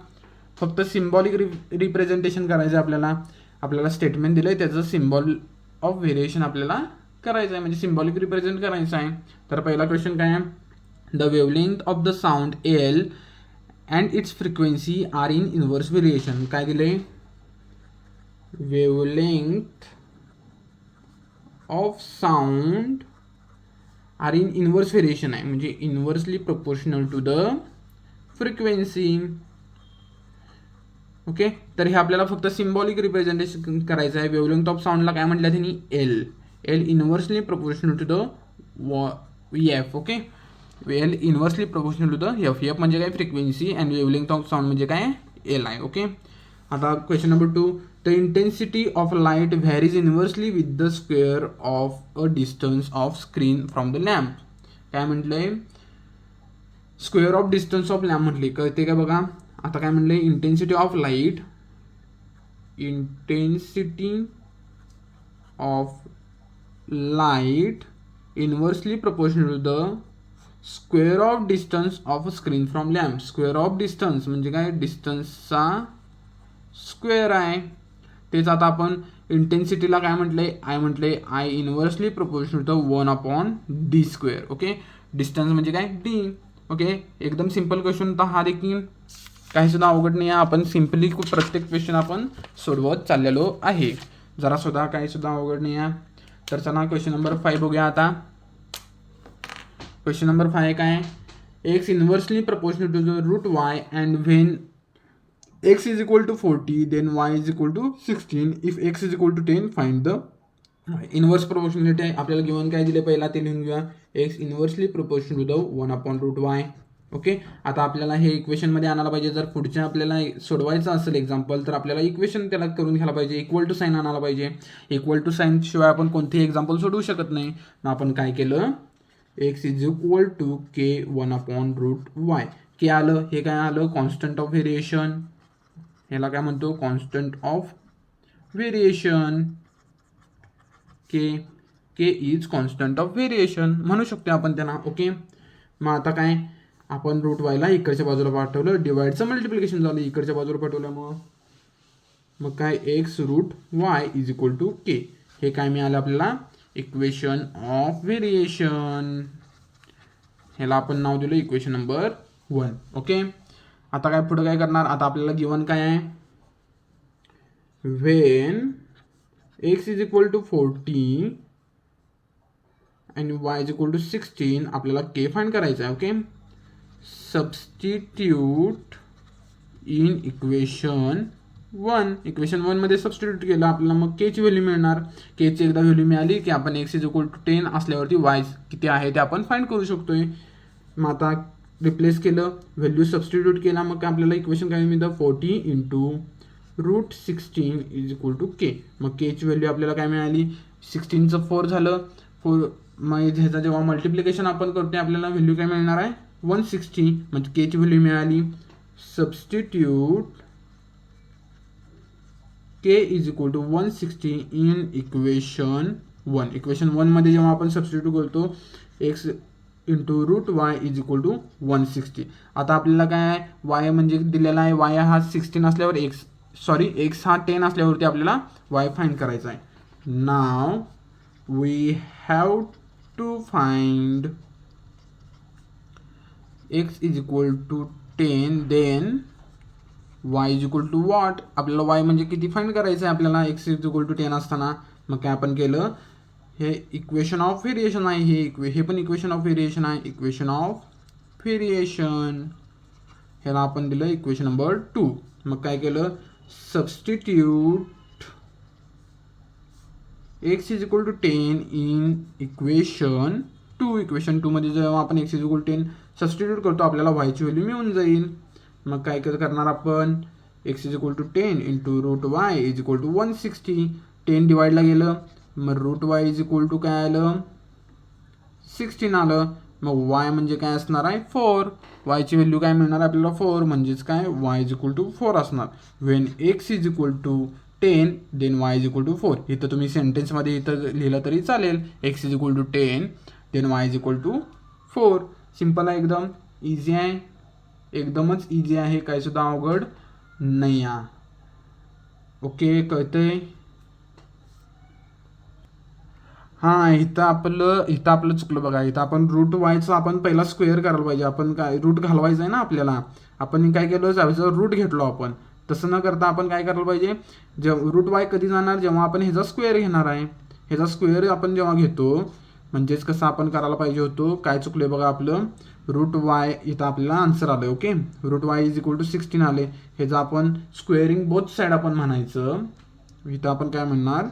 फक्त सिम्बॉलिक रिप्रेझेंटेशन करायचं आहे. आपल्याला स्टेटमेंट दिलं आहे, त्याचं सिम्बॉल ऑफ व्हेरिएशन आपल्याला करायचं आहे, म्हणजे सिम्बॉलिक रिप्रेझेंट करायचं आहे. तर पहिला क्वेश्चन काय आहे, the wavelength of the sound L and its frequency are in inverse variation. काय दिले, wavelength of sound are in inverse variation आहे, म्हणजे inversely proportional to the frequency. Okay, तर हे आपल्याला फक्त सिम्बॉलिक रिप्रेझेंटेशन करायचं आहे. वेवलेंथ ऑफ साऊंडला काय म्हटलं त्यांनी, L inversely proportional to the F. Okay, L inversely proportional to the F म्हणजे काय, frequency, and wavelength of sound म्हणजे काय, एल आहे. ओके, आता question number 2, the intensity of light varies inversely with the square of a distance of screen from the lamp. काय म्हटलंय, square of distance of lamp म्हटली, कळते का बघा. आता काय म्हटलंय, intensity of light, intensity of light inversely proportional to the square of distance of screen from lamp. Square of distance म्हणजे काय, डिस्टन्सचा स्क्वेअर आहे. तेच आता आपण इंटेन्सिटीला काय म्हटलंय, म्हटलंय I inversely proportional to 1/d square. Okay, distance म्हणजे काय, डी. ओके, एकदम सिंपल क्वेश्चन होता हा देखील, काही सुद्धा अवघड नाही आहे. आपण सिम्पली प्रत्येक क्वेश्चन आपण सोडवत चाललेलो आहे, जरा सुद्धा काही सुद्धा अवघड नाही आहे. तर चला क्वेश्चन नंबर 5 बघूया. आता क्वेश्चन नंबर 5 काय, X inversely proportional to the root Y and when x is equal to 40 then y is equal to 16. if x is equal to 10 find the inverse proportionality आहे. आपल्याला given काय दिले पहिला ते लिहून घेऊया, X inversely proportional to the 1/√y. ओके, आता आपल्याला हे इक्वेशनमध्ये आणायला पाहिजे. जर पुढच्या आपल्याला सोडवायचं असेल एक्झाम्पल, तर आपल्याला इक्वेशन त्याला करून घ्यायला पाहिजे, इक्वल टू साईन आणायला पाहिजे. इक्वल टू साईन शिवाय आपण कोणतेही एक्झाम्पल सोडवू शकत नाही. मग आपण काय केलं, X is equal to K 1/√y. K आलं, हे काय आलं, कॉन्स्टंट ऑफ व्हेरिएशन. ह्याला काय म्हणतो, constant of variation. K is constant of variation म्हणू शकतो आपण त्यांना. ओके, मग आता काय, आपण रूट वायला इकडच्या बाजूला पाठवलं, डिवाइडचं मल्टिप्लिकेशन झालं, इकडच्या बाजूला पाठवलं. मग काय, x root Y is equal to k. हे काय मिळालं आपल्याला, इक्वेशन ऑफ व्हेरिएशन. ह्याला आपण नाव दिलं इक्वेशन नंबर 1. ओके, आता काय पुढे काय करणार, आता आपल्याला गिवन काय आहे, when x is equal to 40 आणि वाय इज इक्वल टू 16, आपल्याला के फाइंड करायचं आहे. Okay, substitute in equation 1. Equation 1 मध्ये सबस्टिट्यूट केलं आपल्याला, मग के ची व्हॅल्यू मिळणार. के ची एकदा व्हॅल्यू मिळाली की आपण एक्स इज इक्वल टू 10 असल्यावरती वाय किती आहे ते आपण फाइंड करू शकतोय. मग आता रिप्लेस केलं, व्हॅल्यू सबस्टिट्यूट केला, मग आपल्याला इक्वेशन काय मिळतं, 40 × √16 इज इक्वल टू के. मग के ची व्हॅल्यू आपल्याला काय मिळाली, 16चं 4 झालं. 4 मग ह्याचा जेव्हा मल्टिप्लिकेशन आपण करतो आपल्याला व्हॅल्यू काय मिळणार आहे, 160. म्हणजे के ची व्हॅल्यू मिळाली. Substitute K is equal to 160 in equation 1. Equation 1 मध्ये जेव्हा आपण सबस्टिट्यूट करतो, x into root Y is equal to 160. आता आपल्याला काय आहे, वाय म्हणजे दिलेला आहे, वाय हा 16 असल्यावर एक्स हा 10 असल्यावरती आपल्याला वाय फाइंड करायचा आहे. Now we have to find x is equal to 10 then Y is equal to what. आपल्याला वाय म्हणजे किती फाइंड करायचं आहे आपल्याला, एक्स इज इक्वल टू 10 असताना. मग काय आपण केलं, हे इक्वेशन ऑफ व्हेरिएशन आहे, हे पण इक्वेशन ऑफ व्हेरिएशन आहे, इक्वेशन ऑफ व्हेरिएशन. ह्याला आपण दिलं इक्वेशन नंबर 2. मग काय केलं, substitute x is equal to 10 in equation 2. Equation 2मध्ये जेव्हा आपण x is equal to 10 substitute करतो आपल्याला वायची व्हॅल्यू मिळून जाईल. मग काय करणार आपण, x is equal to 10 into root Y is equal to 160. 10 डिवाइडला गेलं मग root Y is equal to काय आलं 16 आलं. मग वाय म्हणजे काय असणार आहे 4. वायची व्हॅल्यू काय मिळणार आपल्याला 4, म्हणजेच काय वाय इज इक्वल टू 4 असणार. When X is equal to 10 then Y is equal to 4. इथं तुम्ही सेंटेन्समध्ये इथं लिहिलं तरी चालेल. X is equal to 10 then Y is equal to 4. Simple आहे, एकदम इझी आहे, एकदमच इझी आहे, काही सुद्धा अवघड नाही आहे. ओके, कळतंय. हां, इथं आपलं चुकलं बघा. इथं आपण रूट वायचं आपण पहिला स्क्वेअर करायला पाहिजे. आपण काय रूट घालवायचं आहे ना आपल्याला, आपण काय केलं जायचं रूट घेतलो आपण. तसं न करता आपण काय करायला पाहिजे, रूट वाय कधी जाणार जेव्हा आपण ह्याचा स्क्वेअर घेणार आहे. ह्याचा स्क्वेअर आपण जेव्हा घेतो म्हणजेच कसं आपण करायला पाहिजे होतो. काय चुकले बघा आपलं, रूट वाय इथं आपल्याला आन्सर आलं. Okay, root Y is equal to 16 आले. ह्याचं आपण स्क्वेअरिंग बोथ साईड आपण म्हणायचं. इथं आपण काय म्हणणार,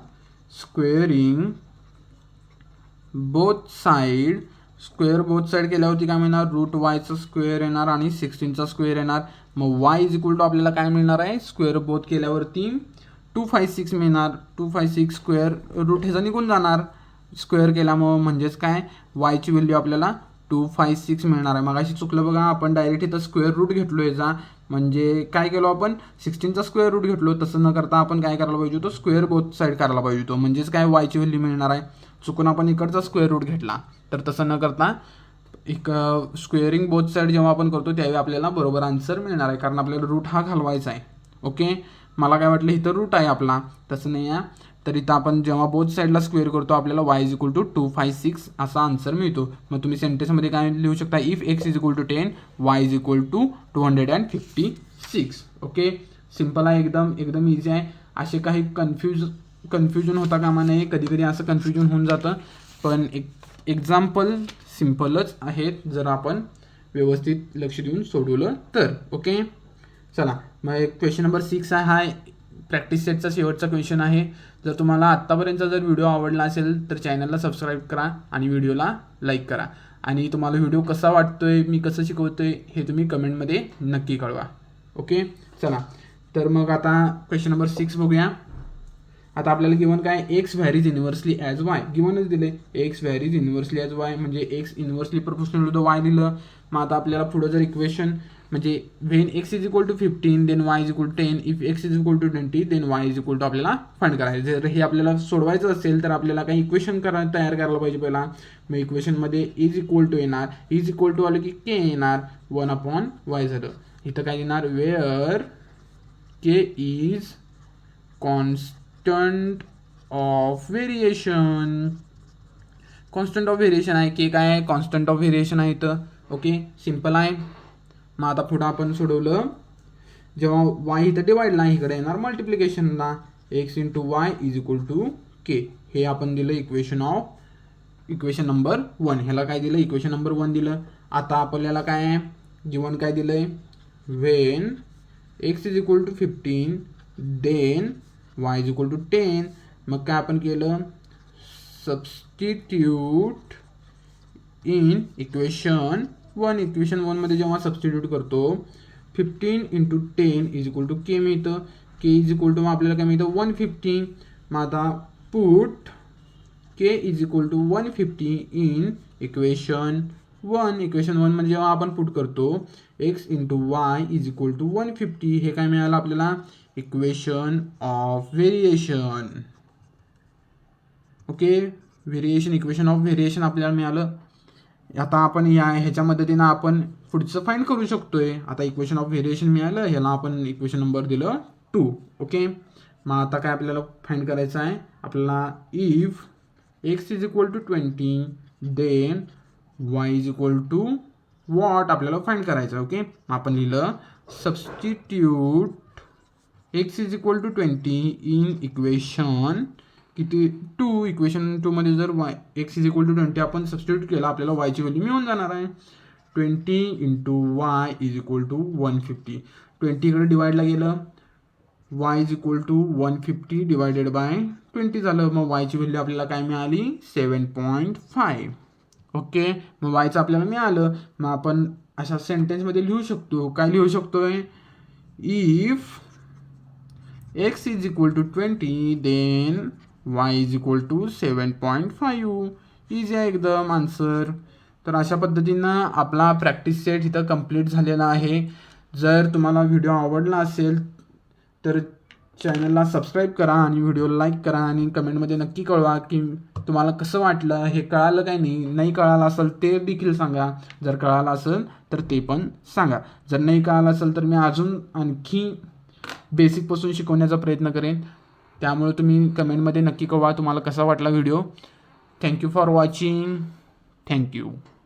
squaring both side. Square both side केल्यावरती काय मिळणार, रूट वायचं स्क्वेअर येणार आणि 16चा स्क्वेअर येणार. मग वाय इज इक्वल टू आपल्याला काय मिळणार आहे, स्क्वेअर बोथ केल्यावरती 256 मिळणार. 256 स्क्वेअर रूट ह्याचा निघून जाणार स्क्वेअर केल्यामुळं, म्हणजेच काय वायची व्हॅल्यू आपल्याला 256 मिळणार आहे. मग अशी चुकलं बघा, आपण डायरेक्ट इथं स्क्वेअर रूट घेतलो याचा, म्हणजे काय केलो आपण 16चा स्क्वेअर रूट घेतलो. तसं न करता आपण काय करायला पाहिजे होतो, स्क्वेअर बोथ साईड करायला पाहिजे होतो, म्हणजेच काय वायची व्हॅल्यू मिळणार आहे. चुकून आपण इकडचा स्क्वेअर रूट घेतला, तर तसं न करता एक स्क्वेअरिंग बोथ साईड जेव्हा आपण करतो त्यावेळी आपल्याला बरोबर आन्सर मिळणार आहे, कारण आपल्याला रूट हा घालवायचा आहे. ओके, मला काय वाटलं इथं रूट आहे आपला, तसं नाही आहे. तर इथं आपण जेव्हा बोथ साईडला स्क्वेअर करतो आपल्याला वाय इज इक्वल टू 256 असा आन्सर मिळतो. मग तुम्ही सेंटेन्समध्ये काय लिहू शकता, if x is equal to 10 Y is equal to 256. Okay, simple आहे, एकदम इझी आहे. असे काही कन्फ्युजन होता कामा नये. कधी कधी असं कन्फ्युजन होऊन जातं, पण एक्झाम्पल सिम्पलच आहेत जर आपण व्यवस्थित लक्ष देऊन सोडवलं तर. ओके, चला मग क्वेश्चन नंबर 6 आहे. हा प्रॅक्टिस सेटचा शेवटचा क्वेश्चन आहे. जर तुम्हाला आत्तापर्यंतचा जर व्हिडिओ आवडला असेल तर चॅनलला सबस्क्राईब करा आणि व्हिडिओला लाईक करा. आणि तुम्हाला व्हिडिओ कसा वाटतोय, मी कसं शिकवतोय हे तुम्ही कमेंटमध्ये नक्की कळवा. ओके, चला तर मग आता क्वेश्चन नंबर 6 बघूया. आता आपल्याला गिवन काय, x varies inversely as y गिवनच दिले. X varies inversely as y म्हणजे x inversely proportional to the y दिलं. मग आता आपल्याला पुढं जर इक्वेशन म्हणजे when x is equal to 15 then Y is equal to 10, if x is equal to 20 then Y is equal to आपल्याला find करायचं. जर हे आपल्याला सोडवायचं असेल तर आपल्याला काही इक्वेशन तयार करायला पाहिजे पहिला. मग इक्वेशनमध्ये इज इक्वल टू येणार, इज इक्वल टू आलं की के येणार, 1/y झालं. इथं काय येणार, where K is constant of variation. Constant of variation आहे, के काय आहे, कॉन्स्टंट ऑफ व्हेरिएशन आहे इथं. ओके, सिम्पल आहे. मग आता पुढं आपण सोडवलं, जेव्हा वाय इथं डिवाइडला इकडे येणार मल्टिप्लिकेशनला, x into Y is equal to k. हे आपण दिलं इक्वेशन नंबर 1. ह्याला काय दिलं, इक्वेशन नंबर 1 दिलं. आता आपल्याला काय आहे, गिवन काय दिलं आहे, when x is equal to 15 then Y is equal to 10. मग काय आपण केलं, सबस्टिट्यूट इन इक्वेशन 1. इक्वेशन 1मध्ये जेव्हा सबस्टिट्यूट करतो 15 into 10 is equal to K मिळतं. के इज इक्वल टू आपल्याला काय मिळतं 150. मग आता put k is equal to 150 in equation 1. Equation 1मध्ये जेव्हा आपण पुट करतो x into Y is equal to 150, हे काय मिळालं आपल्याला, equation of variation. Okay, variation, equation of variation आपल्याला मिळालं. आता आपण ह्याच्या मदतीनं आपण पुढचं फाइंड करू शकतोय. आता इक्वेशन ऑफ व्हेरिएशन मिळालं, ह्याला आपण इक्वेशन नंबर दिलं 2. ओके, मग आता काय आपल्याला फाइंड करायचं आहे, आपल्याला if x is equal to 20 then Y is equal to what आपल्याला फाइंड करायचं आहे. ओके, मग आपण लिहिलं substitute x is equal to 20 in equation किती 2. इक्वेशन 2मध्ये जर Y X is equal to 20 आपण सबस्टिट्यूट केला, आपल्याला वायची व्हॅल्यू मिळून जाणार आहे. 20 into Y is equal to 150. 20 इकडे डिवाइडला गेलं, y is equal to 150 divided by 20 झालं. मग वायची व्हॅल्यू आपल्याला काय मिळाली 7.5. ओके, मग वायचं आपल्याला मिळालं. मग आपण अशा सेंटेन्समध्ये लिहू शकतो. काय लिहू शकतोय? If x is equal to 20 then y is equal to 7.5. Easy आहे एकदम आन्सर. तर अशा पद्धतीनं आपला प्रॅक्टिस सेट इथं कंप्लीट झालेला आहे. जर तुम्हाला व्हिडिओ आवडला असेल तर चॅनलला सबस्क्राईब करा आणि व्हिडिओला लाईक करा आणि कमेंटमध्ये नक्की कळवा की तुम्हाला कसं वाटलं, हे कळालं काय नाही कळालं असेल ते देखील सांगा. जर कळालं असेल तर ते पण सांगा. जर नाही कळालं असेल तर मी अजून आणखी बेसिकपासून शिकवण्याचा प्रयत्न करेन. त्यामुळे तुम्ही कमेंटमध्ये नक्की कळवा तुम्हाला कसा वाटला video. Thank you for watching. Thank you.